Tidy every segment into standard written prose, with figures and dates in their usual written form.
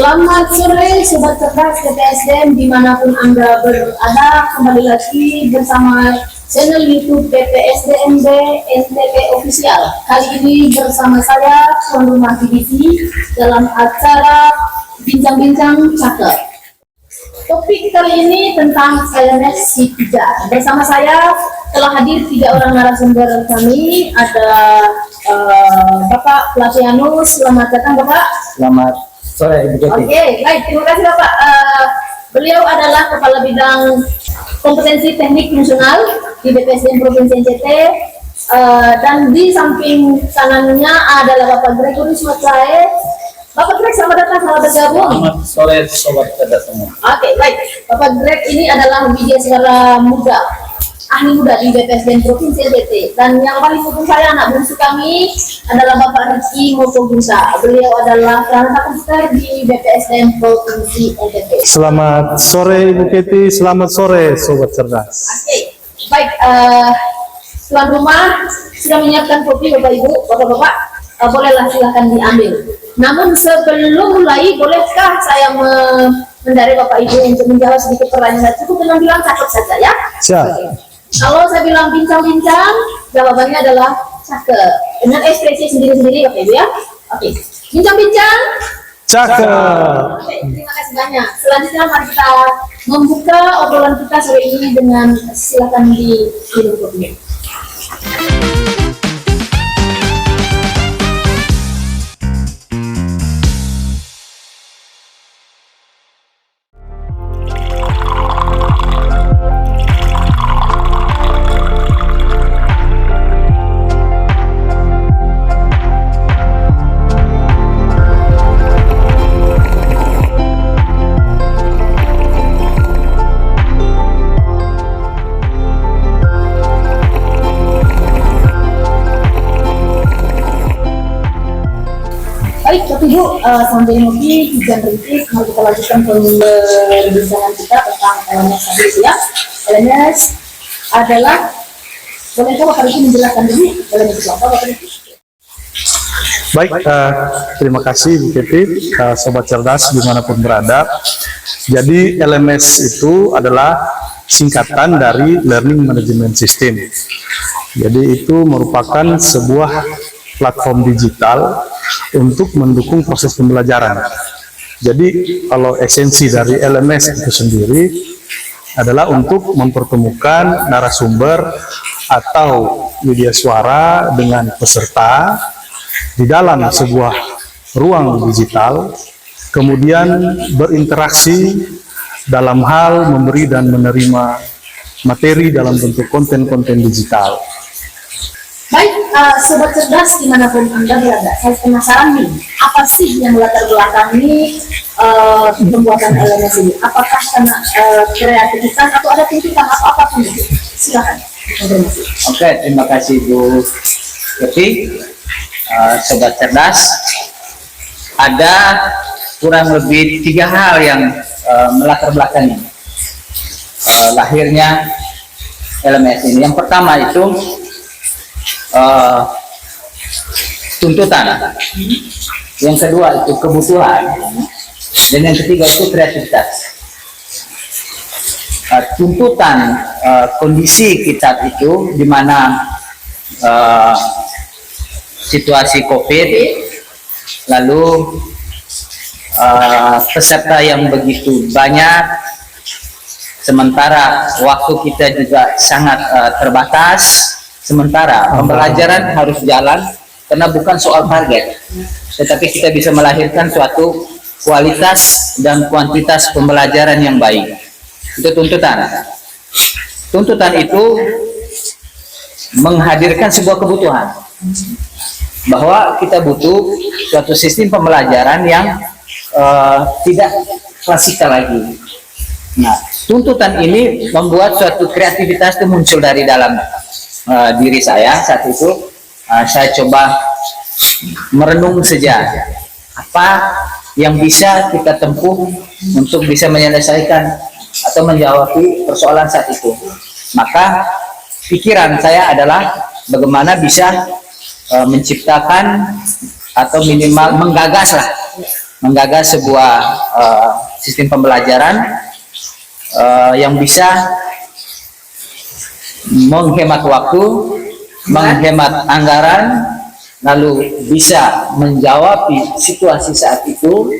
Selamat sore Sobat Cerdas PPSDM dimanapun Anda berada, kembali lagi bersama channel YouTube PPSDMB NTP Official. Kali ini bersama saya tuan rumah TVC dalam acara Bincang-Bincang Cakep. Topik kali ini tentang LMS C3. Bersama saya telah hadir 3 orang narasumber kami. Ada Bapak Plavianus. Selamat datang Bapak. Selamat sore Ibu Keti. Oke, baik, terima kasih Bapak. Beliau adalah Kepala Bidang Kompetensi Teknik Fungsional di BPSDM Provinsi NTT. Dan di samping kanannya adalah Bapak Gregorius Matsae. Bapak Greg, selamat datang, selamat bergabung. Selamat sore Sobat Cerdas semua. Oke, baik. Bapak Greg ini adalah Widyaswara Muda, ahli muda di BPSDM Provinsi NTT. Dan yang paling penting saya, anak bungsu kami adalah Bapak Riki Motogunsa. Beliau adalah Pranata Komputer di BPSDM Provinsi NTT. Selamat sore Ibu Keti, selamat sore Sobat Cerdas. Oke, baik. Tuan rumah sudah menyiapkan kopi Bapak Ibu, Bapak-Bapak, bolehlah silahkan diambil. Namun sebelum mulai, bolehkah saya mendari Bapak Ibu untuk menjawab sedikit pertanyaan? Cukup dengan bilang cakep saja ya. Siap. Kalau saya bilang bincang-bincang, jawabannya adalah cakep. Dengan ekspresi sendiri-sendiri Bapak Ibu ya. Oke, bincang-bincang. Cakep. Oke, terima kasih banyak. Selanjutnya mari kita membuka obrolan kita sore ini dengan silakan diminum kopinya. Baik, Bapak Ibu, sambil ngopi, hujan rintik, mari kita lanjutkan perbincangan kita tentang LMS tadi ya. LMS adalah, bolehkah Bapak Riki menjelaskan dulu LMS itu apa, Bapak Riki? Baik, terima kasih Bu Keti, Sobat Cerdas dimanapun berada. Jadi LMS itu adalah singkatan dari Learning Management System. Jadi itu merupakan sebuah platform digital untuk mendukung proses pembelajaran. Jadi kalau esensi dari LMS itu sendiri adalah untuk mempertemukan narasumber atau media suara dengan peserta di dalam sebuah ruang digital, kemudian berinteraksi dalam hal memberi dan menerima materi dalam bentuk konten-konten digital. Baik, Sobat Cerdas dimanapun Anda berada, saya penasaran nih, apa sih yang melatar belakangi pembuatan LMS ini? Apakah karena kreativitas atau ada tuntutan atau apapun itu? Silakan. Oke, terima kasih Bu Keti. Sobat Cerdas, ada kurang lebih 3 hal yang melatar belakangi lahirnya LMS ini. Yang pertama itu tuntutan, yang kedua itu kebutuhan, dan yang ketiga itu kreativitas. Tuntutan kondisi kita itu di mana situasi COVID, lalu peserta yang begitu banyak, sementara waktu kita juga sangat terbatas. Sementara pembelajaran harus jalan karena bukan soal target, tetapi kita bisa melahirkan suatu kualitas dan kuantitas pembelajaran yang baik. Itu tuntutan. Tuntutan itu menghadirkan sebuah kebutuhan bahwa kita butuh suatu sistem pembelajaran yang tidak klasikal lagi. Nah, tuntutan ini membuat suatu kreativitas itu muncul dari dalam diri saya. Saat itu saya coba merenung saja apa yang bisa kita tempuh untuk bisa menyelesaikan atau menjawab persoalan saat itu. Maka pikiran saya adalah bagaimana bisa menciptakan atau minimal menggagas lah menggagas sebuah sistem pembelajaran yang bisa menghemat waktu, menghemat anggaran, lalu bisa menjawab situasi saat itu,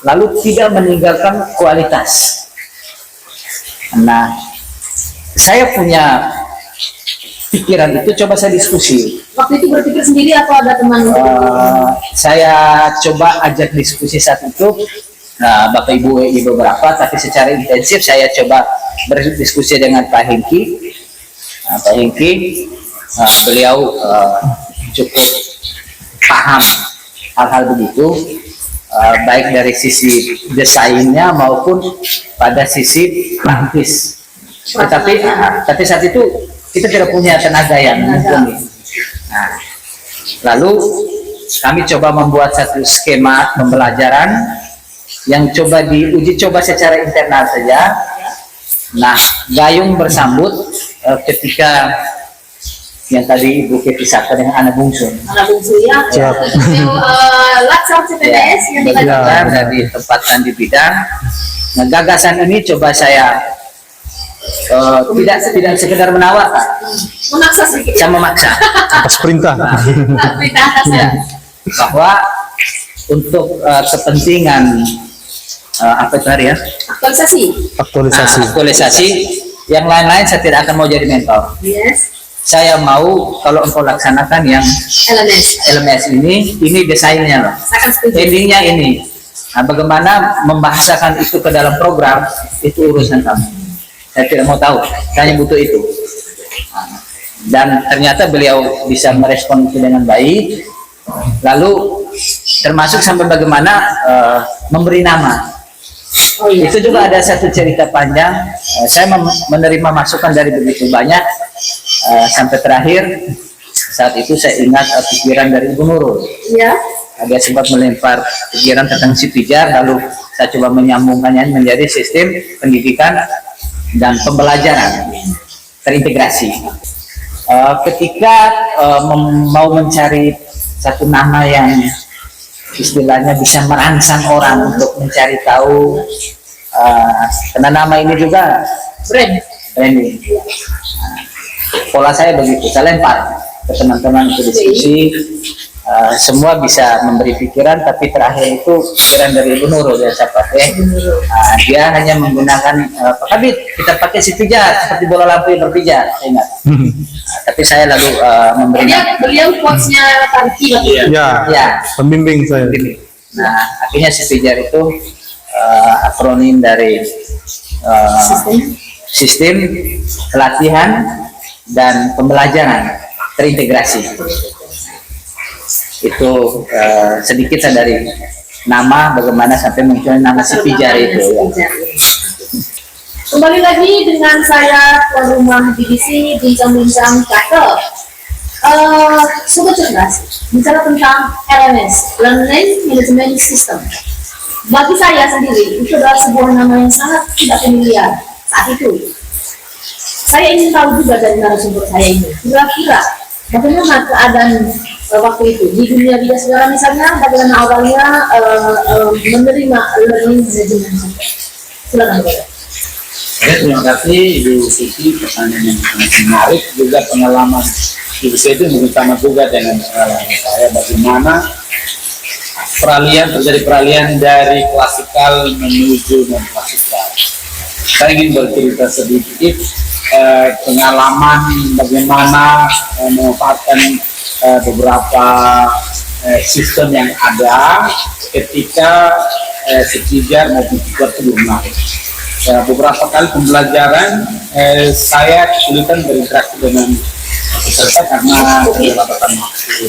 lalu tidak meninggalkan kualitas. Nah, saya punya pikiran itu, coba saya diskusi. Waktu itu berpikir sendiri atau ada teman? Saya coba ajak diskusi saat itu, nah, Bapak Ibu beberapa, tapi secara intensif saya coba berdiskusi dengan Pak Hengki. Pak Hengki, beliau cukup paham hal-hal begitu, baik dari sisi desainnya maupun pada sisi praktis. Tapi saat itu kita tidak punya tenaga yang mumpuni. Nah, lalu kami coba membuat satu skema pembelajaran yang coba diuji coba secara internal saja. Nah, gayung bersambut ketika yang tadi Ibu Keti Saka dengan anak bungsu. Anak bungsu ya. Laksar CPNS yang dilakukan dari tempatan di bidang. Nah, gagasan ini coba saya tidak sekedar menawarkan, memaksa sedikit. Saya memaksa. Atas perintah. Perintah atasnya. Bahwa untuk kepentingan apa tadi ya? Aktualisasi. Yang lain-lain saya tidak akan mau jadi mentor. Yes. Saya mau kalau engkau laksanakan yang LMS ini desainnya loh. Endingnya ini. Nah, bagaimana membahasakan itu ke dalam program itu urusan kamu. Saya tidak mau tahu. Saya hanya butuh itu. Dan ternyata beliau bisa merespon itu dengan baik. Lalu termasuk sampai bagaimana memberi nama. Oh, iya. Itu juga ada satu cerita panjang. Saya menerima masukan dari begitu banyak sampai terakhir saat itu saya ingat pikiran dari Ibu Nurul. Ya. Dia sempat melempar pikiran tentang si Pijar, lalu saya coba menyambungkannya menjadi sistem pendidikan dan pembelajaran terintegrasi. Ketika mau mencari satu nama yang istilahnya bisa merangsang orang untuk mencari tahu, karena nama ini juga branding. Pola saya begitu, saya lempar ke teman-teman untuk diskusi. Semua bisa memberi pikiran, tapi terakhir itu pikiran dari Ibu Nurul yang saya pakai. Dia hanya menggunakan Pak Kabit, kita pakai si pijar seperti bola lampu yang berpijar, saya ingat. Tapi saya lalu memberi. Beliau coachnya Tarki. Ya. Pembimbing saya. Nah, akhirnya si pijar itu akronim dari sistem pelatihan dan pembelajaran terintegrasi. Itu sedikit dari nama, bagaimana sampai muncul nama si pijar itu. Ya. Kembali lagi dengan saya ke rumah BBC bincang-bincang cakep. Sobat cerdas, bicara tentang LMS, Learning Management System. Bagi saya sendiri itu adalah sebuah nama yang sangat tidak familiar saat itu. Saya ingin tahu juga dari narasumber saya ini, kira-kira bagaimana keadaan waktu itu di dunia bidang segala, misalnya bagaimana awalnya menerima learning management. Silakan Bapak. Terima kasih Ibu Siti, pertanyaan yang sangat menarik, juga pengalaman Ibu Siti bersama juga dengan pengalaman saya bagaimana terjadi peralihan dari klasikal menuju non klasikal. Saya ingin bercerita sedikit pengalaman bagaimana memanfaatkan beberapa sistem yang ada ketika sepijar maupun pijar itu belum naik. Beberapa kali pembelajaran saya kesulitan berinteraksi dengan peserta karena keterbatasan waktu.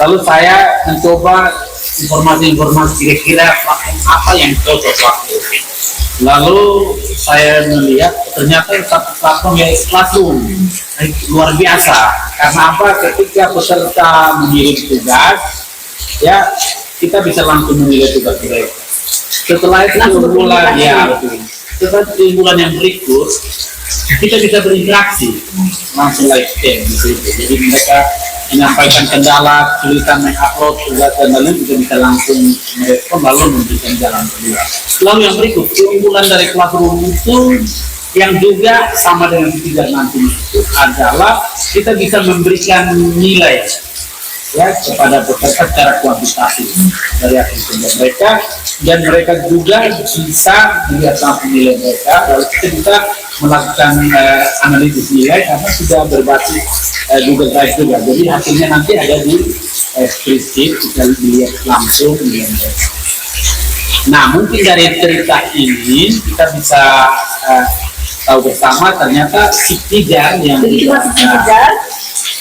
Lalu saya mencoba informasi-informasi kira-kira apa yang cocok waktu. Lalu saya melihat ternyata satu platform yaitu Classroom luar biasa. Karena apa? Ketika peserta mengirim tugas, ya kita bisa langsung menilai tugas mereka. Setelah itu bulan setelah bulan yang berikut kita bisa berinteraksi langsung live cam di situ. Jadi mereka menyampaikan kendala, kesulitan mengupload gugatan dan lain juga bisa langsung merespon lalu memberikan jalan keluar. Lalu yang berikut, keunggulan dari Classroom itu yang juga sama dengan ketiga nanti itu adalah kita bisa memberikan nilai ya kepada peserta secara kuantitatif dari hasil kerja mereka, dan mereka juga bisa melihat langsung nilai mereka, lalu kita bisa melakukan analisis nilai karena sudah berbasis Google Drive juga, jadi hasilnya nanti ada di spreadsheet, bisa dilihat langsung nilai mereka. Nah, mungkin dari cerita ini kita bisa tahu bersama ternyata si pijar yang Begitu masuk kejar,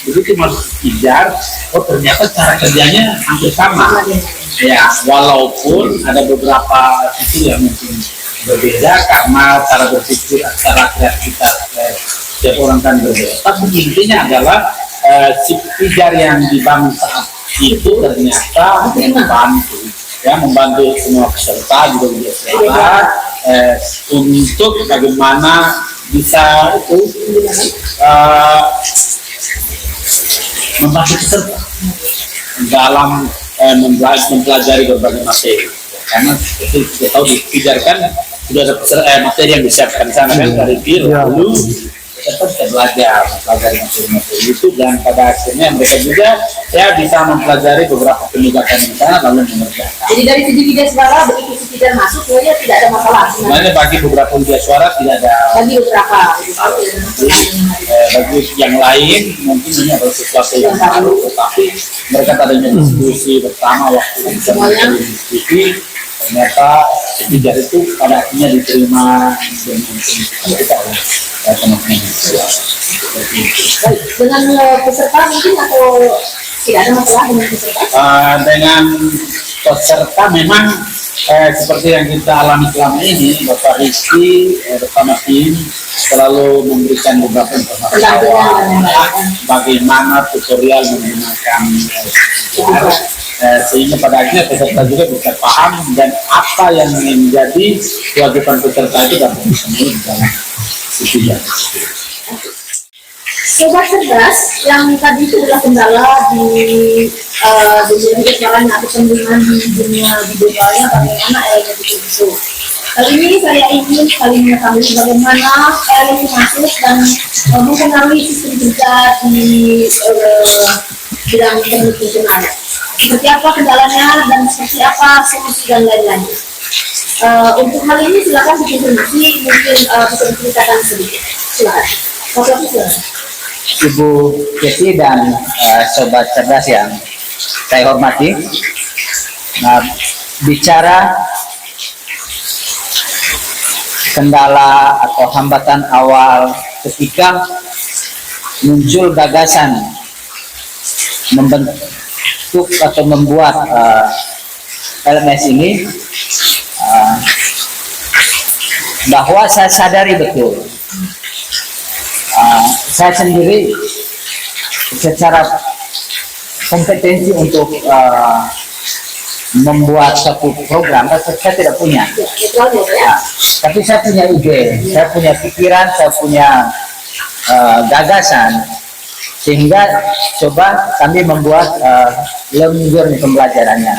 begitu masuk kejar, oh ternyata cara kerjanya hampir sama. Ya, walaupun ada beberapa sisi yang mungkin berbeda karena cara berpikir, cara kreativitas setiap orang kan berbeda. Tapi intinya adalah si pijar yang dibangun saat itu ternyata membantu semua peserta juga biasa untuk bagaimana bisa itu membantu peserta dalam mempelajari berbagai materi, karena itu kita tahu dipijarkan sudah ada materi yang disiapkan di sana kan dari lalu peserta bisa belajar mempelajari materi-materi itu, dan pada akhirnya mereka juga ya bisa mempelajari beberapa penegakan di sana lalu mengerjakan. jadi dari segi video suara begitu si pijar masuk sebenarnya tidak ada masalah. Sebenarnya bagi beberapa media suara tidak ada, Bagi beberapa, bagi yang lain mungkin ini adalah sesuatu yang baru, tetapi mereka tadinya diskusi bersama waktu Semuanya. diskusi ternyata pijar itu pada akhirnya diterima dengan kita oleh teman-teman. baik. Dengan peserta mungkin atau tidak ada masalah dengan peserta? Dengan peserta memang seperti yang kita alami selama ini, Bapak Rizky bersama tim selalu memberikan beberapa informasi awal bagaimana tutorial menggunakan sehingga pada akhirnya peserta juga bisa paham dan apa yang menjadi kewajiban peserta itu dapat dipenuhi dalam sidang. Sobat cerdas yang tadi itu adalah kendala di dunia virtualnya atau penggunaan di dunia virtualnya bagaimana elemen itu. Kali ini saya ingin sekali mengetahui bagaimana elemen masuk dan mempengaruhi sistem kerja di bidang teknik fungsional. Seperti apa kendalanya dan seperti apa solusi dan lain-lain. Untuk hal ini silakan dikonfirmasi, mungkin bisa diceritakan sedikit. Silakan. Bapak silakan. Ibu Kesi dan sobat cerdas yang saya hormati, nah, bicara kendala atau hambatan awal ketika muncul gagasan membentuk atau membuat LMS ini, bahwa saya sadari betul saya sendiri secara kompetensi untuk membuat satu program saya tidak punya. Tapi saya punya ide, saya punya pikiran, saya punya gagasan, sehingga coba kami membuat learning journey pembelajarannya.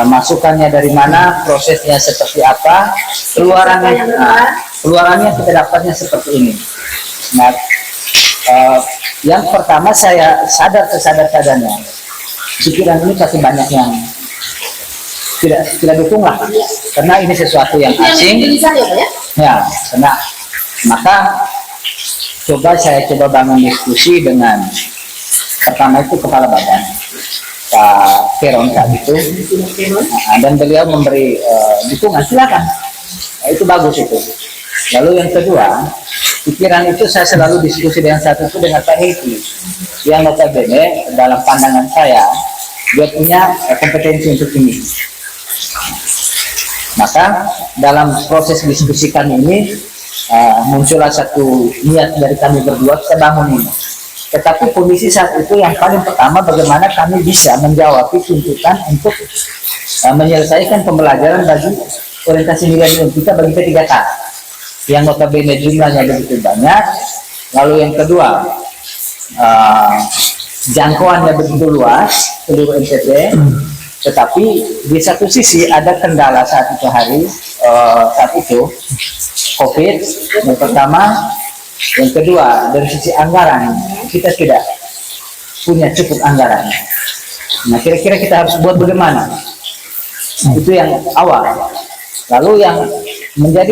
Masukannya dari mana, prosesnya seperti apa, keluarannya kita dapatnya seperti ini. Nah, yang pertama saya sadar-sadarnya pikiran ini pasti banyak yang tidak dukung lah, karena ini sesuatu yang asing. Ya, karena maka saya coba bangun diskusi dengan pertama itu kepala badan Pak Peron saat itu, dan beliau memberi dukungan, silakan, itu bagus itu. Lalu yang kedua, pikiran itu saya selalu diskusi dengan satu itu dengan Pak Heki, yang notabene dalam pandangan saya dia punya kompetensi untuk ini. Maka dalam proses diskusi kami ini muncullah satu niat dari kami berdua, kita bangun ini. Tetapi kondisi saat itu yang paling pertama bagaimana kami bisa menjawab tuntutan untuk menyelesaikan pembelajaran bagi orientasi nilai kita bagi P3K yang notabene jumlahnya begitu banyak. Lalu yang kedua, jangkauannya begitu luas seluruh NTT, tetapi di satu sisi ada kendala saat itu COVID yang pertama, yang kedua dari sisi anggaran kita tidak punya cukup anggaran. Nah, kira-kira kita harus buat bagaimana? Itu yang awal. Lalu yang menjadi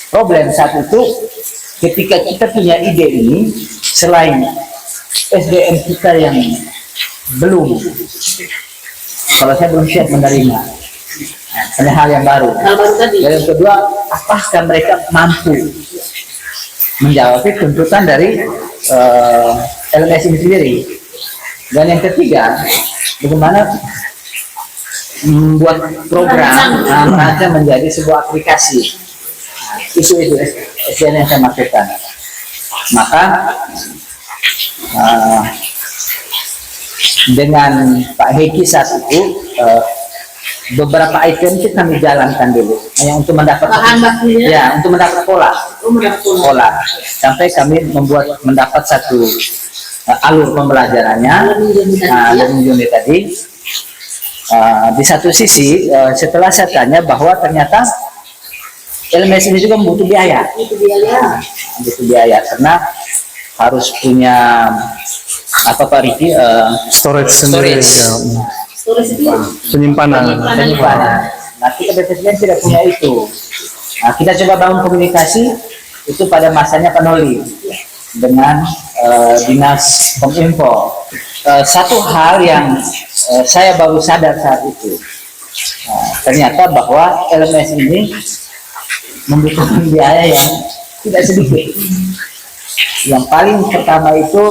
problem saat itu, ketika kita punya ide ini, selain SDM kita yang belum, kalau saya belum siap menerima, ada hal yang baru. Hal baru tadi. Dan yang kedua, apakah mereka mampu menjawab tuntutan dari LMS ini sendiri? Dan yang ketiga, bagaimana membuat program merancang menjadi sebuah aplikasi. Itu SDM yang saya maksudkan. Maka dengan Pak Heki saat itu beberapa item itu kami jalankan dulu, yang untuk mendapat Bahan bakunya? ya, untuk mendapat pola, Pola. sampai kami mendapat satu alur pembelajarannya. Yang unit tadi. Di satu sisi, setelah saya tanya bahwa ternyata LMS ini juga butuh biaya. Butuh biaya karena harus punya apa Pak Riki? Storage sendiri. Ya. Storage itu Penyimpanan. Nah, kita BPSDM tidak punya itu. Nah, kita coba bangun komunikasi itu pada masanya Pak Noli dengan Dinas Kominfo. Satu hal yang saya baru sadar saat itu, ternyata bahwa LMS ini membutuhkan biaya yang tidak sedikit. Yang paling pertama itu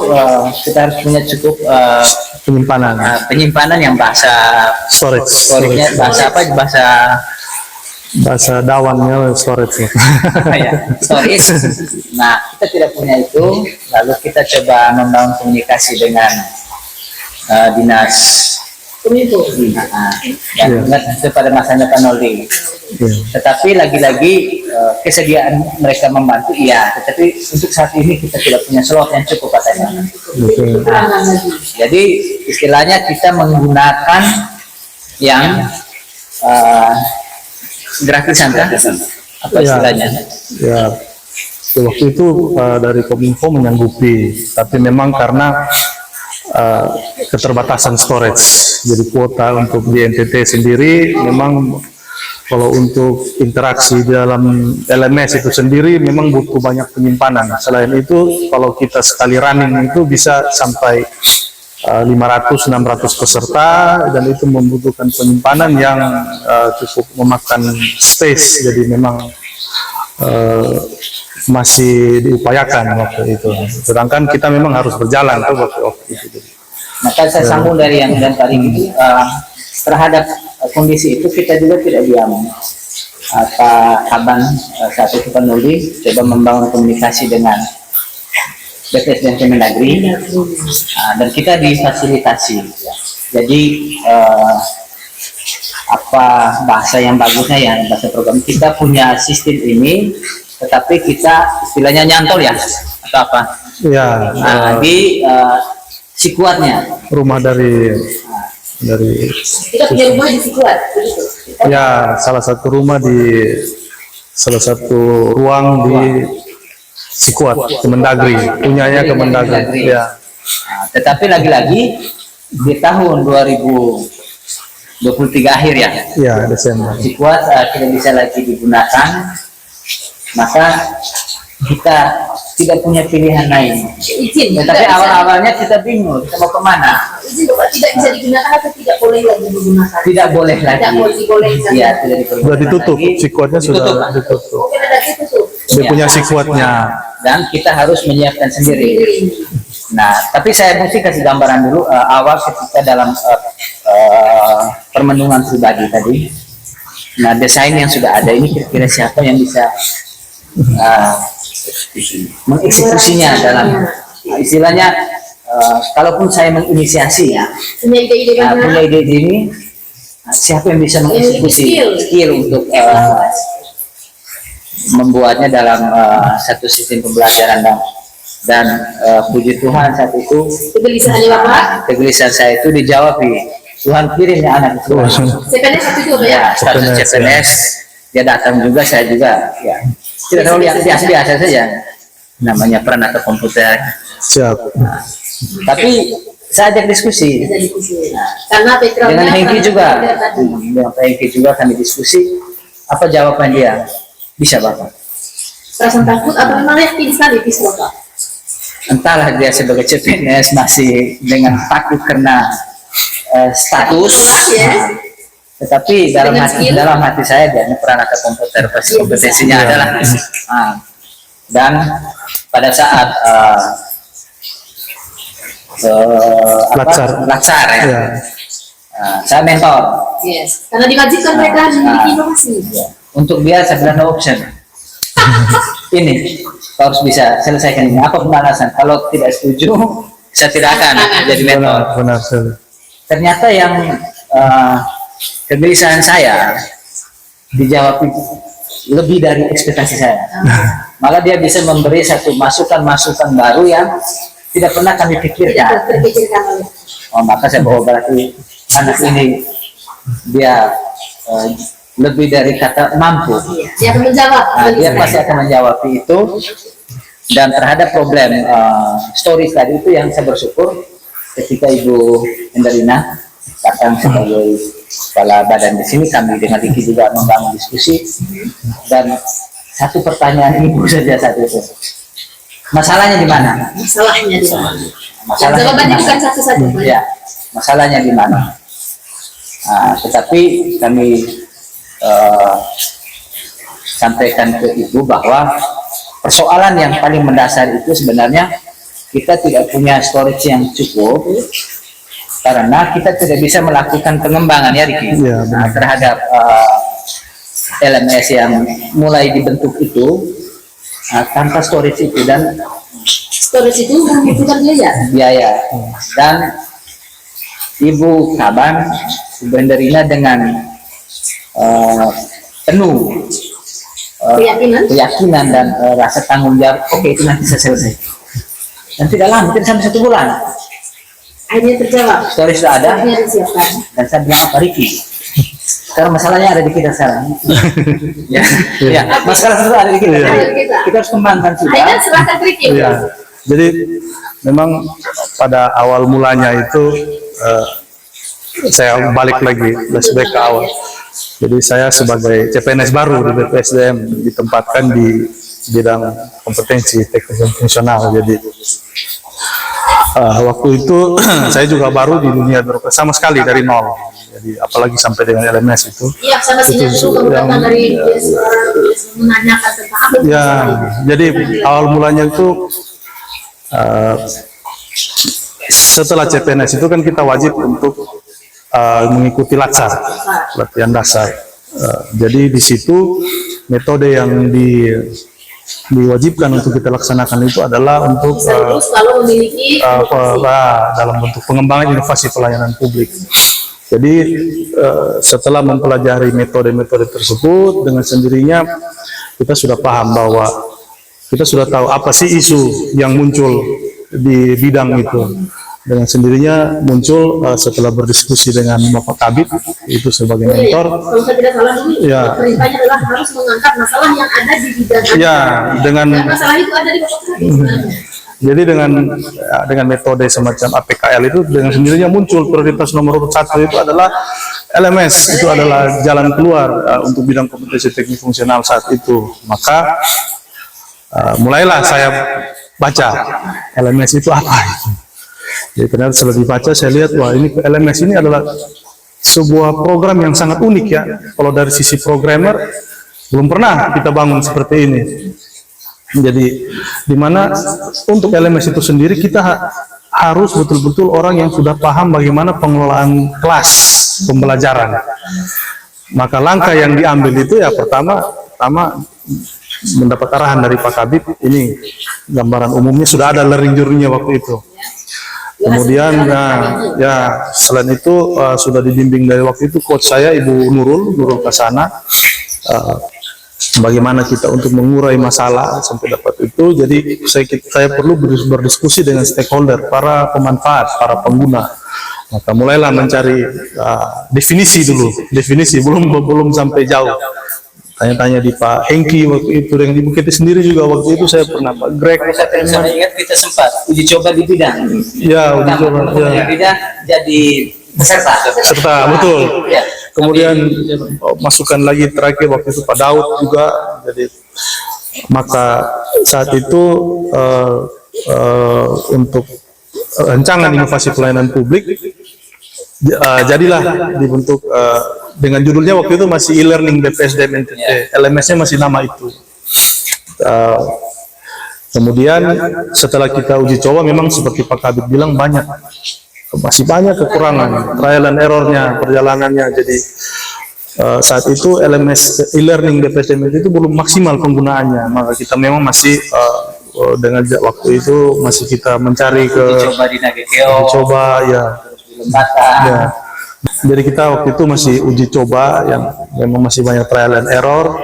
kita harus punya cukup penyimpanan yang bahasa storage-nya bahasa apa? Bahasa dawannya storage. Ya, storage. Nah, kita tidak punya itu, lalu kita coba membangun komunikasi dengan Dinas Kominfo. dan ingat itu pada masanya Pak Noli. Tetapi lagi-lagi kesediaan mereka membantu, iya. Tetapi untuk saat ini kita tidak punya slot yang cukup katanya. Jadi istilahnya kita menggunakan yang gratisan kan? Apa istilahnya? Ya, waktu itu dari Kominfo menyanggupi, tapi memang karena keterbatasan storage, jadi kuota untuk di NTT sendiri memang kalau untuk interaksi di dalam LMS itu sendiri memang butuh banyak penyimpanan. Selain itu, kalau kita sekali running itu bisa sampai 500-600 peserta, dan itu membutuhkan penyimpanan yang cukup memakan space, jadi memang masih diupayakan waktu itu. Sedangkan kita memang harus berjalan tuh waktu itu. Maka saya sambung dari yang dan tadi itu, terhadap kondisi itu kita juga tidak diam. Pak Aban saat itu Pak Nuli coba membangun komunikasi dengan BPS dan Kemendagri, dan kita difasilitasi. Jadi apa bahasa yang bagusnya ya, bahasa program kita punya sistem ini, tetapi kita istilahnya nyantol ya atau apa? Ya, Di Sikuatnya. rumah dari Kita punya rumah di Sikuat, begitu. ya, salah satu rumah di salah satu ruang di Sikuat, Kemendagri, punyanya Kemendagri. Ya. Tetapi lagi-lagi di tahun 2023 akhir ya, Ya, Desember. Sikuat tidak bisa lagi digunakan, maka kita tidak punya pilihan lain. Izin. Tetapi awal-awalnya kita bingung, kita mau kemana? Izin Bapak, tidak bisa digunakan atau tidak boleh lagi digunakan? Tidak boleh lagi. Tidak boleh dibolehkan. Iya, tidak diperbolehkan Sudah ditutup, lagi. Sikuatnya sudah Ditutup, Pak. ditutup. Mungkin ada ditutup. Dia Ya. punya Sikuatnya. Dan kita harus menyiapkan sendiri. Nah, tapi saya mesti kasih gambaran dulu awal ketika dalam permenungan pribadi tadi. Nah, desain yang sudah ada ini kira-kira siapa yang bisa mengeksekusinya dalam istilahnya, kalaupun saya menginisiasi ya, Punya ide-ide punya mana? ide ini, siapa yang bisa mengeksekusi skill untuk membuatnya dalam satu sistem pembelajaran dan Dan puji Tuhan saat itu Kegelisahannya Bapak. kegelisahan saya itu dijawab. Tuhan kirimnya anak itu. CPNS waktu itu Bapak ya? Ya, status CPNS, CPNS, dia datang juga, saya juga. Ya, tidak terlalu yang biasa-biasa saja. Namanya perangkat komputer. Siap. Tapi saya ajak diskusi. Ada diskusi. Karena backgroundnya Dengan Hengki juga, tadi. dengan Pak Hengki juga kami diskusi. Apa jawaban dia? Bisa Bapak. Perasaan takut atau memang yakin sekali bisa Bapak? Entahlah dia sebagai CPNS masih dengan takut karena status. Ya. Tetapi Dengan skill. dalam hati saya dia perangkat komputer pasti Iya, kompetensinya bisa. adalah. Dan pada saat Latsar. latsar ya. Ya. Saya mentor. Yes. Karena diwajibkan mereka memiliki inovasi. Untuk dia saya bilang no option. Ini kau harus bisa selesaikan ini. Apa alasan? Kalau tidak setuju, saya tidak akan jadi mentor. Benar sekali. Ternyata yang kegelisahan saya dijawab lebih dari ekspektasi saya. Malah dia bisa memberi satu masukan-masukan baru yang tidak pernah kami Tidak pikirkan. terpikirkan oleh. Oh, maka saya bahwa berarti anak ini dia lebih dari kata mampu. Dia akan menjawab. Dia pasti akan menjawab itu. Dan terhadap problem story tadi itu yang saya bersyukur ketika Ibu Endarina datang sebagai kepala badan di sini, kami dengan Diki juga membangun diskusi. Dan satu pertanyaan Ibu saja saat itu, masalahnya di mana? Masalahnya di mana? Masalahnya Jawabannya di mana? bukan satu saja. Pak. Ya, masalahnya di mana? Tetapi kami sampaikan ke Ibu bahwa persoalan yang paling mendasar itu sebenarnya kita tidak punya storage yang cukup karena kita tidak bisa melakukan pengembangan ya Riki, Ya, benar. terhadap LMS yang mulai dibentuk itu tanpa storage itu dan Storage itu membutuhkan biaya. dan Ibu Kaban Ibu Endarina dengan penuh keyakinan dan rasa tanggung jawab, oke itu nanti saya selesai. Dan tidak lama, mungkin sampai 1 bulan. Akhirnya terjawab. Story sudah ada, Akhirnya disiapkan. dan saya bilang apa Riki? Sekarang masalahnya ada di kita sekarang. ya, masalah itu ada di kita. Iya. Jadi, kita harus kembangkan Akhirnya sudah. serahkan Ricky. Iya. Jadi memang pada awal mulanya itu saya balik lagi flashback ke awal. Jadi saya sebagai CPNS baru di BPSDM ditempatkan di bidang kompetensi teknik fungsional. Jadi waktu itu saya juga baru di dunia birokrasi sama sekali dari nol. Jadi apalagi sampai dengan LMS itu. Iya, sama sinyal itu kemudian dari menanyakan tentang apa. Ya, jadi awal mulanya itu setelah CPNS itu kan kita wajib untuk mengikuti latsar, latihan dasar. Jadi di situ metode yang diwajibkan untuk kita laksanakan itu adalah untuk Terus kalau memiliki dalam bentuk pengembangan inovasi pelayanan publik. Jadi setelah mempelajari metode-metode tersebut, dengan sendirinya kita sudah paham bahwa kita sudah tahu apa sih isu yang muncul di bidang itu. Dengan sendirinya muncul setelah berdiskusi dengan Bapak Kabit itu sebagai mentor. kalau saya tidak salah ini Ya. perintahnya adalah harus mengangkat masalah yang ada di bidang Ya, dan masalah itu ada di Bapak Kabit sebenarnya. Jadi dengan metode semacam APKL itu dengan sendirinya muncul prioritas nomor 1 itu adalah LMS, itu adalah jalan keluar untuk bidang kompetensi teknik fungsional saat itu. Maka mulailah saya baca LMS itu apa itu. Jadi ternyata setelah dibaca saya lihat wah ini LMS ini adalah sebuah program yang sangat unik ya. Kalau dari sisi programmer belum pernah kita bangun seperti ini. Jadi di mana untuk LMS itu sendiri kita harus betul-betul orang yang sudah paham bagaimana pengelolaan kelas pembelajaran. Maka langkah yang diambil itu ya pertama mendapat arahan dari Pak Kabit, ini gambaran umumnya sudah ada learning journey-nya waktu itu. Kemudian ya selain itu sudah dibimbing dari waktu itu coach saya Ibu Nurul Kasana. bagaimana kita untuk mengurai masalah sampai dapat itu. Jadi saya perlu berdiskusi dengan stakeholder, para pemanfaat, para pengguna. Maka mulailah mencari definisi dulu, belum sampai jauh. Tanya-tanya di Pak Hengki waktu itu, dengan Ibu Keti sendiri juga waktu itu saya pernah, Pak Greg. Saya ingat kita sempat uji coba di bidang. Ya, uji coba. Di bidang jadi peserta. Betul. Ya. Kemudian masukkan lagi terakhir waktu itu Pak Daud juga. Jadi maka saat itu untuk rancangan inovasi pelayanan publik jadilah dibentuk dengan judulnya waktu itu masih e-learning BPSDM NTT, LMS-nya masih nama itu. Kemudian setelah kita uji coba memang seperti Pak Kabit bilang masih banyak kekurangan, trial and error-nya, perjalanannya. Jadi saat itu LMS e-learning BPSDM itu belum maksimal penggunaannya, maka kita memang masih dengan waktu itu masih kita mencari Coba di Nagekeo. coba ya. Ya. Jadi kita waktu itu masih uji coba yang memang masih banyak trial and error,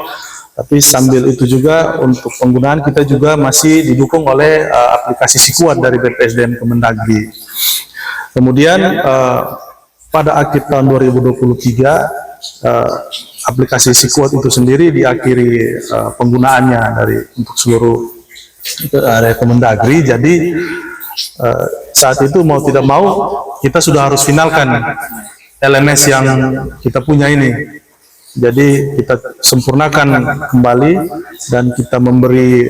tapi sambil itu juga untuk penggunaan kita juga masih didukung oleh aplikasi Sikuat dari BPSDM Kemendagri. Kemudian pada akhir tahun 2023 aplikasi Sikuat itu sendiri diakhiri penggunaannya untuk seluruh area Kemendagri. Jadi saat itu mau tidak mau kita sudah harus finalkan LMS yang kita punya ini. Jadi kita sempurnakan kembali dan kita memberi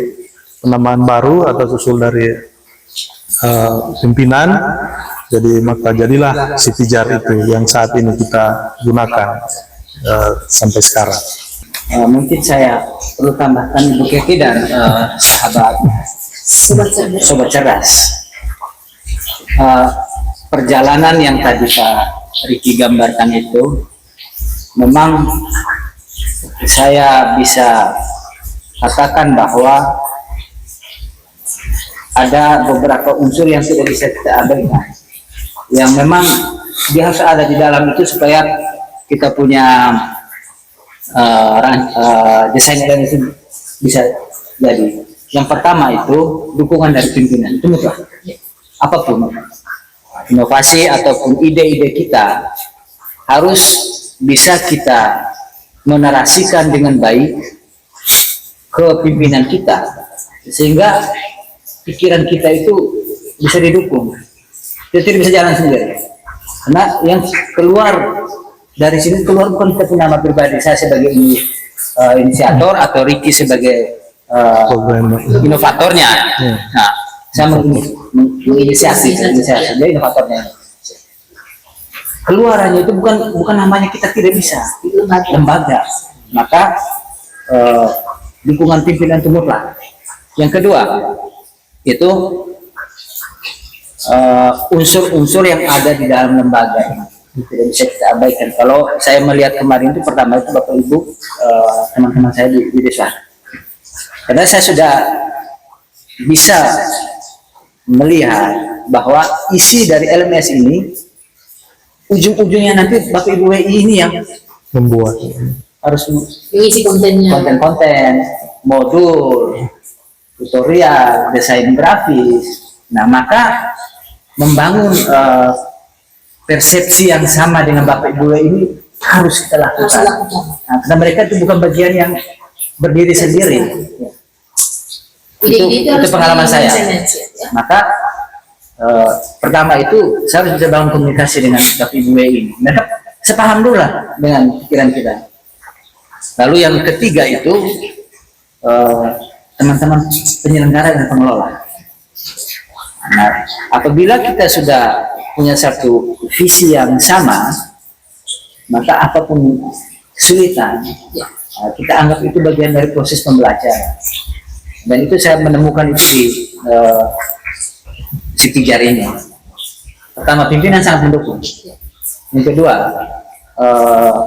penamaan baru atas usul dari pimpinan. Jadi maka jadilah Citijar itu yang saat ini kita gunakan sampai sekarang. Mungkin saya perlu tambahkan Ibu Keti dan sahabat Sobat Cerdas. Perjalanan yang tadi Pak Riki gambarkan itu memang saya bisa katakan bahwa ada beberapa unsur yang tidak bisa kita abaikan, yang memang dia harus ada di dalam itu supaya kita punya desain dan itu bisa jadi. Yang pertama itu dukungan dari pimpinan, itu mutlak. Apapun inovasi ataupun ide-ide kita harus bisa kita menarasikan dengan baik ke pimpinan kita, sehingga pikiran kita itu bisa didukung. Kita tidak bisa jalan sendiri, karena yang keluar dari sini bukan kita punya nama pribadi, saya sebagai inisiator atau Ricky sebagai inovatornya. Nah, saya menginisiasi dia inovatornya. Keluarannya itu bukan namanya kita tidak bisa, lembaga. Maka dukungan pimpinan itu mutlak. Yang kedua itu unsur-unsur yang ada di dalam lembaga ini tidak bisa kita abaikan. Kalau saya melihat kemarin itu pertama itu Bapak Ibu teman-teman saya di desa, karena saya sudah bisa melihat bahwa isi dari LMS ini ujung-ujungnya nanti Bapak Ibu WI ini yang membuat harus mengisi kontennya, konten-konten, modul, tutorial, desain grafis. Nah, maka membangun persepsi yang sama dengan Bapak Ibu WI ini harus kita lakukan. Nah, karena mereka itu bukan bagian yang berdiri sendiri. Itu pengalaman saya. Maka pertama itu saya harus bisa bangun komunikasi dengan Bapak Ibu WI. Mereka sepaham dulu lah dengan pikiran kita. Lalu yang ketiga itu teman-teman penyelenggara dan pengelola. Nah, apabila kita sudah punya satu visi yang sama, maka apapun kesulitan kita anggap itu bagian dari proses pembelajaran. Dan itu saya menemukan itu di Citijar ini. Pertama, pimpinan sangat mendukung. Yang kedua,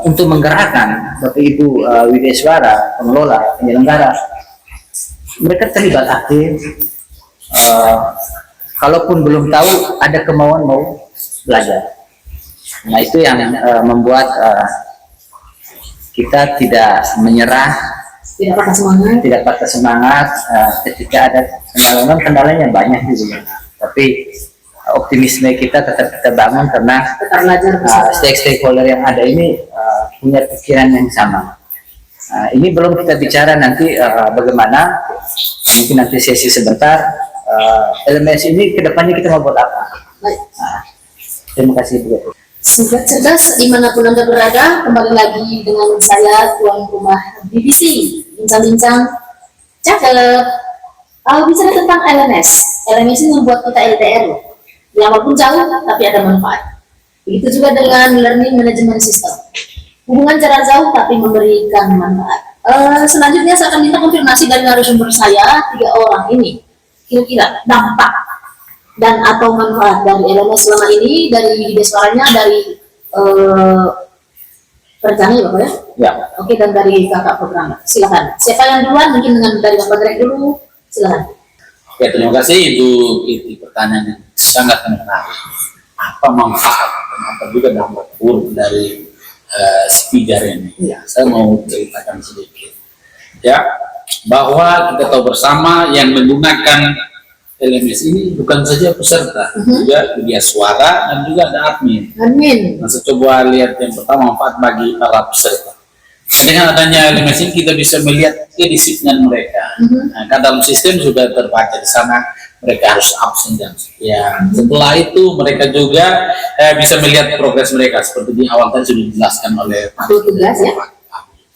untuk menggerakkan Bapak Ibu Wideswara, pengelola, penyelenggara, mereka terlibat aktif. Kalaupun belum tahu, ada kemauan mau belajar. Nah, itu yang membuat kita tidak menyerah Tidak patah semangat. tidak patah semangat ketika ada kendalanya banyak juga, tapi optimisme kita tetap kita bangun karena Tetap belajar bersama. stakeholder yang ada ini punya pikiran yang sama. Ini belum kita bicara nanti bagaimana mungkin nanti sesi sebentar LMS ini kedepannya kita mau buat apa. Baik. Terima kasih Bu. Sobat cerdas dimanapun Anda berada, kembali lagi dengan saya tuan rumah BBC, bincang-bincang cakep. Kalau bicara tentang LMS ini membuat kita LDR loh. Ya walaupun jauh tapi ada manfaat. Begitu juga dengan learning management system. Hubungan jarak jauh tapi memberikan manfaat. Selanjutnya saya akan minta konfirmasi dari narasumber saya 3 orang ini. Kira-kira dampak dan atau manfaat dari LMS selama ini, dari ide suaranya, dari perencanaan ya Bapak ya? Ya. Oke, dan dari kakak programmer. Silakan. Siapa yang duluan? Mungkin dengan dari Bapak Greg dulu. Silakan. Oke, terima kasih itu pertanyaan yang sangat menarik. Apa manfaat dan apa juga dampak buruk dari Spigar ini? Ya, saya mau ceritakan sedikit. Ya, bahwa kita tahu bersama yang menggunakan LMS ini bukan saja peserta, juga media suara dan juga ada admin. Amin. Nah, saya coba lihat yang pertama manfaat bagi para peserta. Dengan adanya LMS ini kita bisa melihat kedisiplinan mereka. Nah, kan dalam sistem sudah terbaca di sana mereka harus absen dan sekian. Setelah itu mereka juga bisa melihat progres mereka seperti di awal tadi sudah dijelaskan oleh Pak. Tugas ya.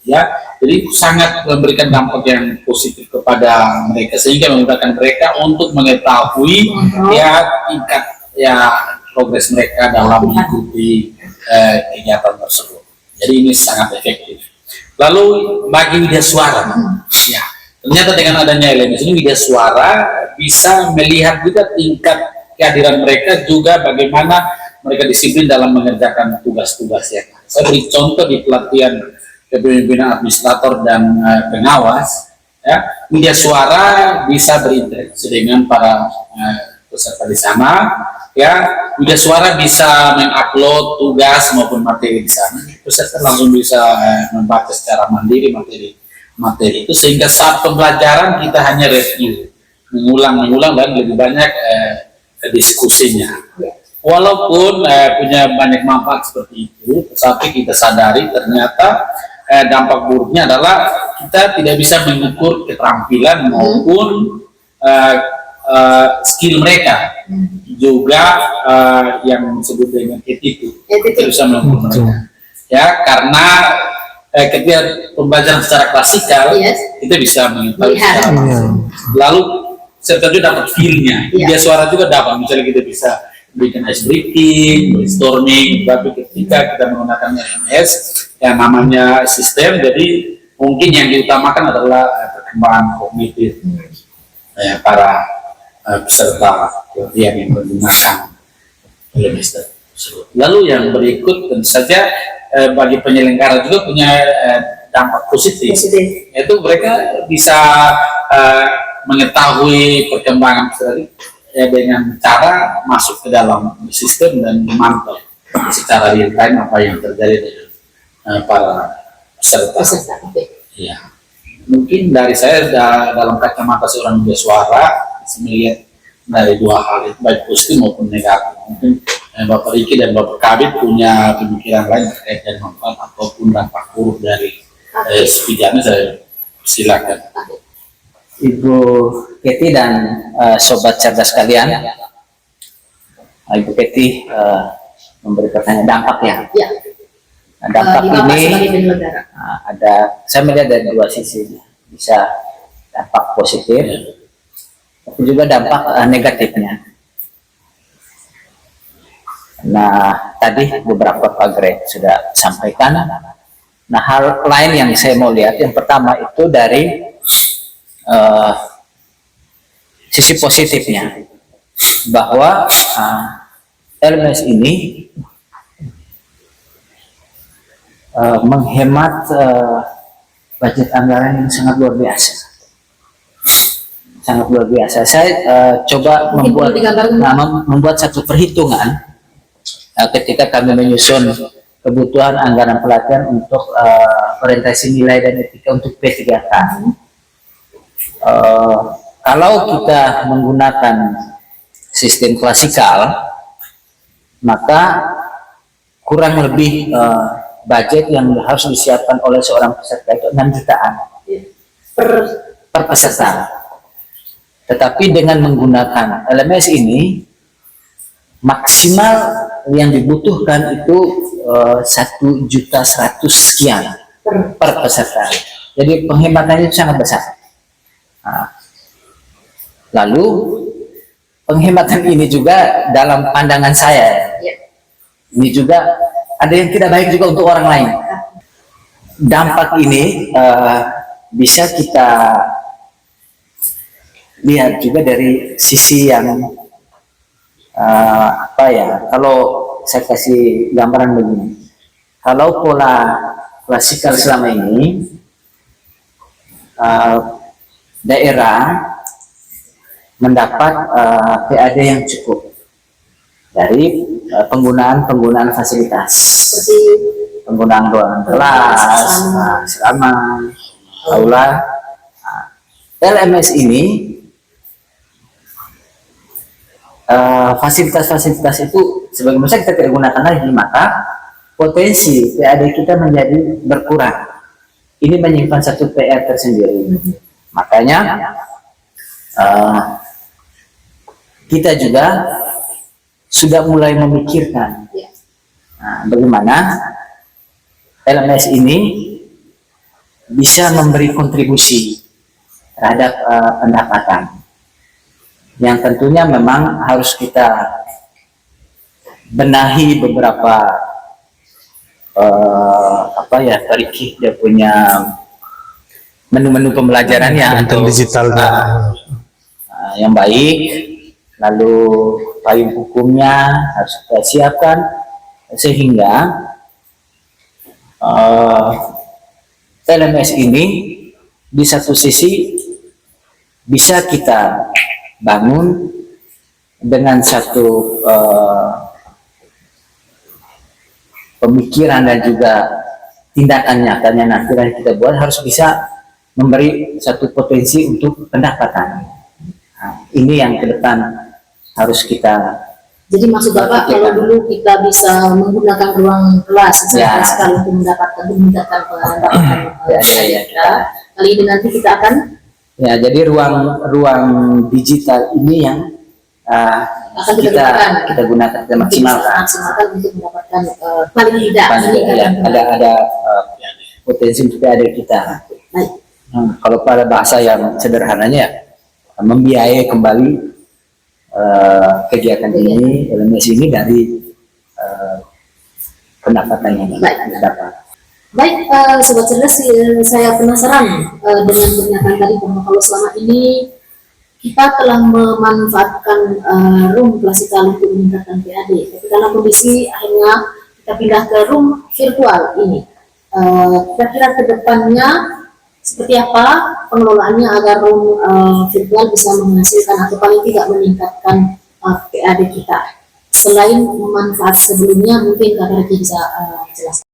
Ya, jadi sangat memberikan dampak yang positif kepada mereka sehingga memudahkan mereka untuk mengetahui ya tingkat ya progres mereka dalam mengikuti kegiatan tersebut. Jadi ini sangat efektif. Lalu bagi media suara, ya ternyata dengan adanya LMS ini media suara bisa melihat juga tingkat kehadiran mereka, juga bagaimana mereka disiplin dalam mengerjakan tugas-tugasnya. Saya beri contoh di pelatihan kepemimpinan administrator dan pengawas, ya, media suara bisa berinteraksi dengan para peserta di sana, ya, media suara bisa mengupload tugas maupun materi di sana, peserta langsung bisa membaca secara mandiri materi itu, sehingga saat pembelajaran kita hanya review, mengulang dan lebih banyak diskusinya. Walaupun punya banyak manfaat seperti itu, tetapi kita sadari ternyata dampak buruknya adalah kita tidak bisa mengukur keterampilan maupun skill mereka, juga yang disebut dengan attitude. Kita bisa mengukur mereka, ya, karena ketika pembelajaran secara klasikal kita bisa mengetahui secara langsung. Lalu serta juga dapat feel-nya, media suara juga dapat, misalnya kita bisa bikin ice breaking, brainstorming, tapi ketika kita menggunakan LMS yang namanya sistem, jadi mungkin yang diutamakan adalah perkembangan kognitif para peserta yang menggunakan LMS tersebut. Lalu yang berikut tentu saja bagi penyelenggara juga punya dampak positif, yaitu mereka bisa mengetahui perkembangan peserta dengan cara masuk ke dalam sistem dan memantau secara real time apa yang terjadi dengan para peserta. Ya, mungkin dari saya dalam kacamata seorang media suara bisa melihat dari 2 hal itu, baik positif maupun negatif. Mungkin Bapak Riki dan Bapak Kabit punya pemikiran lain terkait dengan manfaat ataupun dampak buruk dari setidaknya, saya silakan. Ibu Keti dan sobat cerdas kalian, Ibu Keti memberi pertanyaan dampak ya. Ya. Nah, dampak ini negara. saya melihat dari 2 sisi, bisa dampak positif, tapi juga dampak negatifnya. Nah, tadi beberapa Pak Greg sudah sampaikan. Nah, hal lain yang saya mau lihat, yang pertama itu dari sisi positifnya, bahwa LMS ini menghemat budget anggaran yang sangat luar biasa. Sangat luar biasa. Saya coba membuat satu perhitungan ketika kami menyusun kebutuhan anggaran pelatihan untuk orientasi nilai dan etika untuk P3K. Kalau kita menggunakan sistem klasikal, maka kurang lebih budget yang harus disiapkan oleh seorang peserta itu 6 jutaan per peserta. Tetapi dengan menggunakan LMS ini, maksimal yang dibutuhkan itu 1.100.000 sekian per peserta. Jadi penghematannya itu sangat besar. Nah, lalu penghematan ini juga dalam pandangan saya, ini juga ada yang tidak baik juga untuk orang lain. Dampak ini bisa kita lihat juga dari sisi yang kalau saya kasih gambaran begini, kalau pola klasikal selama ini daerah mendapat PAD yang cukup dari penggunaan fasilitas, Seperti penggunaan ruangan kelas, asrama, aula. LMS ini fasilitas-fasilitas itu sebagai besar kita tidak gunakan lagi, maka potensi PAD kita menjadi berkurang. Ini menyimpan satu PR tersendiri. Makanya kita juga sudah mulai memikirkan bagaimana LMS ini bisa memberi kontribusi terhadap pendapatan, yang tentunya memang harus kita benahi beberapa tarikh dia punya menu-menu pembelajarannya Konten atau digitalnya. yang baik, lalu payung hukumnya harus kita siapkan sehingga LMS ini di satu sisi bisa kita bangun dengan satu pemikiran dan juga tindakan nyatanya nanti yang kita buat harus bisa memberi satu potensi untuk pendapatan. Nah, ini yang ke depan harus kita. Jadi maksud Bapak, kalau dulu kita bisa menggunakan ruang kelas sekali untuk meningkatkan pendapatan kita, kali ini nanti kita akan jadi ruang digital ini yang akan kita gunakan, kita maksimalkan untuk mendapatkan paling tidak ada potensi untuk ada kita. Baik. Kalau pada bahasa yang sederhananya, membiayai kembali kegiatan ini, LMS ini dari pendapatan yang dapat. Baik, Sobat Cerdas, saya penasaran dengan pernyataan tadi bahwa kalau selama ini kita telah memanfaatkan room klasikal untuk meningkatkan PAD, tapi dalam kondisi akhirnya kita pindah ke room virtual ini, kira-kira ke depannya seperti apa pengelolaannya agar room virtual bisa menghasilkan atau paling tidak meningkatkan PAD kita, selain manfaat sebelumnya, mungkin Kak Riki bisa jelaskan.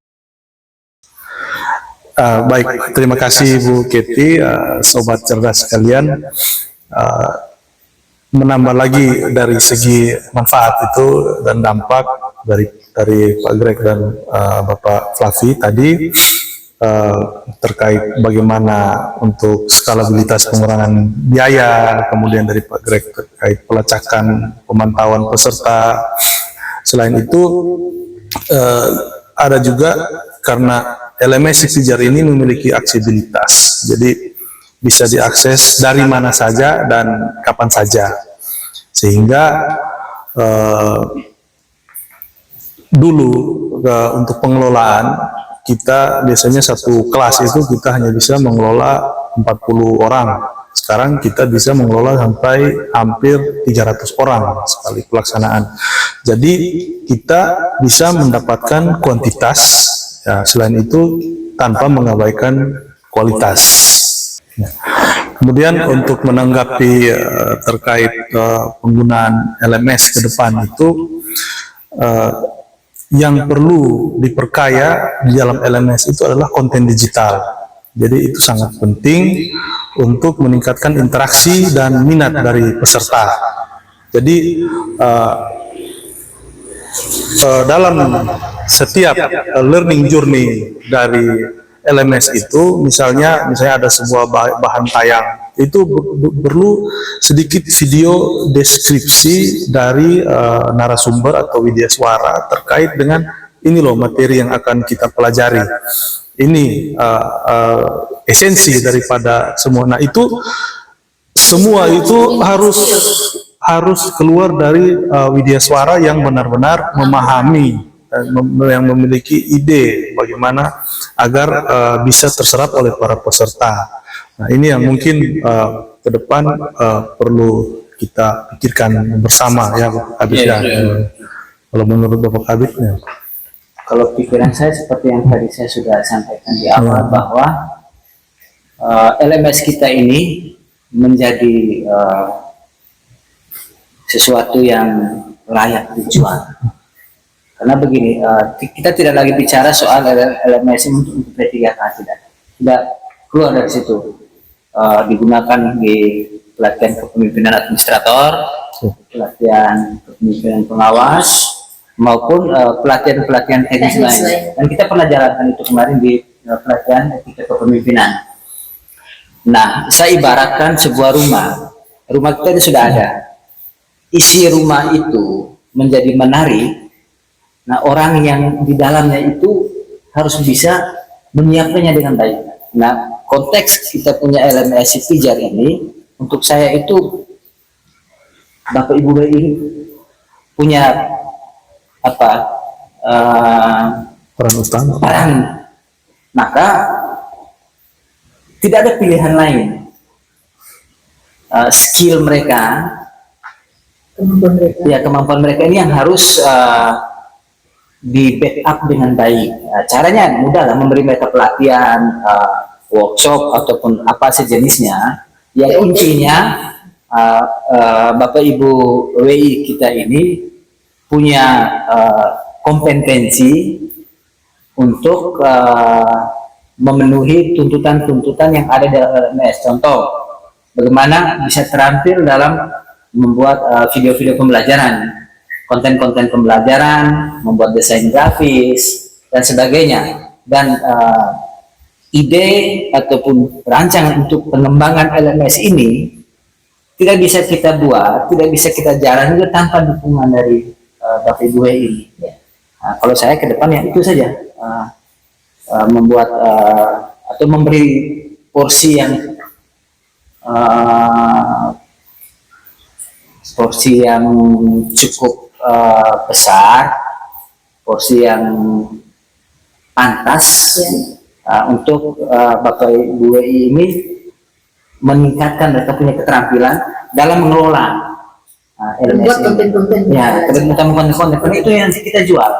Baik, terima kasih Bu Keti, Sobat Cerdas sekalian. Menambah lagi dari segi manfaat itu dan dampak dari Pak Greg dan Bapak Flavi tadi terkait bagaimana untuk skalabilitas pengurangan biaya, kemudian dari Pak Greg terkait pelacakan pemantauan peserta. Selain itu ada juga karena LMS Sipijar ini memiliki aksesibilitas, jadi bisa diakses dari mana saja dan kapan saja, sehingga dulu untuk pengelolaan kita biasanya satu kelas itu kita hanya bisa mengelola 40 orang. Sekarang kita bisa mengelola sampai hampir 300 orang sekali pelaksanaan. Jadi kita bisa mendapatkan kuantitas, ya, selain itu tanpa mengabaikan kualitas. Kemudian untuk menanggapi terkait penggunaan LMS ke depan itu, yang perlu diperkaya di dalam LMS itu adalah konten digital. Jadi itu sangat penting untuk meningkatkan interaksi dan minat dari peserta. Jadi dalam setiap learning journey dari LMS itu, misalnya ada sebuah bahan tayang, itu perlu sedikit video deskripsi dari narasumber atau widyaswara terkait dengan ini loh materi yang akan kita pelajari. Ini esensi daripada semua. Nah itu semua itu harus keluar dari widyaswara yang benar-benar memahami, yang memiliki ide bagaimana agar bisa terserap oleh para peserta. Nah ini yang mungkin ke depan perlu kita pikirkan bersama ya Pak Kabit ya. Kalau menurut Bapak Kabitnya. Kalau pikiran saya seperti yang tadi saya sudah sampaikan di awal bahwa LMS kita ini menjadi sesuatu yang layak dijual. Karena begini, kita tidak lagi bicara soal LMS ini untuk P3K, tidak keluar dari situ. Digunakan di pelatihan kepemimpinan administrator, pelatihan kepemimpinan pengawas, maupun pelatihan-pelatihan teknis lain. Dan kita pernah jalankan itu kemarin di pelatihan etika kepemimpinan. Nah, saya ibaratkan sebuah rumah kita ini sudah ada. Isi rumah itu menjadi menarik. Nah, orang yang di dalamnya itu harus bisa menyiapkannya dengan baik. Nah, konteks kita punya LMS Pijar ini, untuk saya itu Bapak Ibu BI punya Peran utama. Maka tidak ada pilihan lain. Skill mereka, kemampuan mereka ini yang harus di backup dengan baik. Caranya mudah lah, memberi mereka pelatihan, workshop ataupun apa sejenisnya. Yang intinya Bapak Ibu WI kita ini punya kompetensi untuk memenuhi tuntutan-tuntutan yang ada di LMS. Contoh, bagaimana bisa terampil dalam membuat video-video pembelajaran, konten-konten pembelajaran, membuat desain grafis, dan sebagainya. Dan ide ataupun rancangan untuk pengembangan LMS ini tidak bisa kita buat, tidak bisa kita jalan juga tanpa dukungan dari Bapak Ibu ini. Nah, kalau saya ke depan ya itu saja, membuat atau memberi porsi yang cukup besar, porsi yang pantas untuk Bapak Ibu ini meningkatkan mereka punya keterampilan dalam mengelola LMS konten-konten. Ya, konten-konten itu yang nanti kita jual.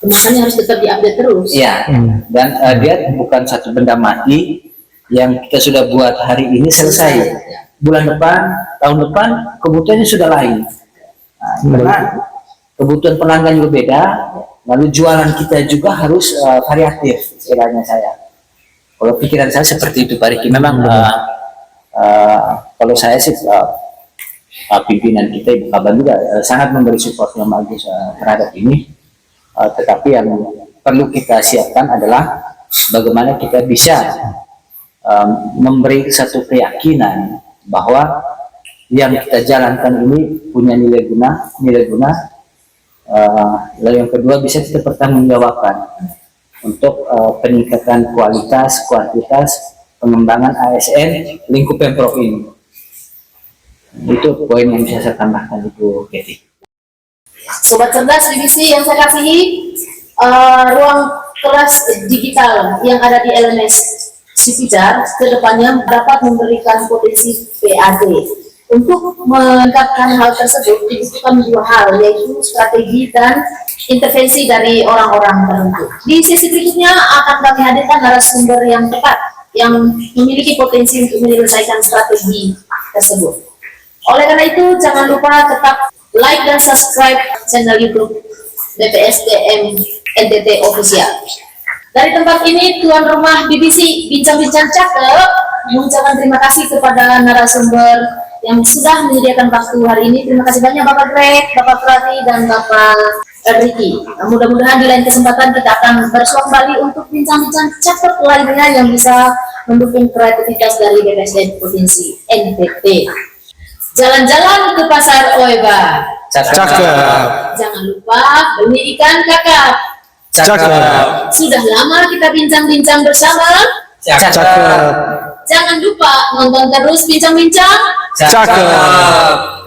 Makanya harus tetap diupdate terus. Ya, dan dia bukan satu benda mati yang kita sudah buat hari ini selesai. Bulan depan, tahun depan kebutuhannya sudah lain. Nah, karena kebutuhan pelanggan juga beda, lalu jualan kita juga harus variatif, istilahnya saya. Kalau pikiran saya seperti itu, Pak Riki. Memang kalau saya sih pimpinan kita Ibu Kaban juga sangat memberi support yang bagus terhadap ini, tetapi yang perlu kita siapkan adalah bagaimana kita bisa memberi satu keyakinan bahwa yang kita jalankan ini punya nilai guna, lalu yang kedua bisa kita pertanggungjawabkan untuk peningkatan kualitas, kuantitas pengembangan ASN lingkup Pemprov ini. Itu poin yang bisa saya tambahkan, Ibu Keti. Sobat cerdas divisi yang saya kasihi, ruang kelas digital yang ada di LMS Pijar kedepannya dapat memberikan potensi PAD. Untuk meningkatkan hal tersebut dibutuhkan dua hal, yaitu strategi dan intervensi dari orang-orang tertentu. Di sesi berikutnya akan kami hadirkan narasumber yang tepat yang memiliki potensi untuk menyelesaikan strategi tersebut. Oleh karena itu, jangan lupa tetap like dan subscribe channel YouTube BPSDM NTT Official. Dari tempat ini, tuan rumah BBC Bincang-Bincang Cakep mengucapkan terima kasih kepada narasumber yang sudah menyediakan waktu hari ini. Terima kasih banyak Bapak Greg, Bapak Prati, dan Bapak Ricky. Mudah-mudahan di lain kesempatan kita akan bersua kembali untuk bincang-bincang cakep lainnya yang bisa mendukung kreativitas dari BPSDM Provinsi NTT. Jalan-jalan ke pasar Oeba. Cakep. Jangan lupa beli ikan kakap. Cakep. Sudah lama kita bincang-bincang bersama. Cakep. Jangan lupa nonton terus bincang-bincang. Cakep.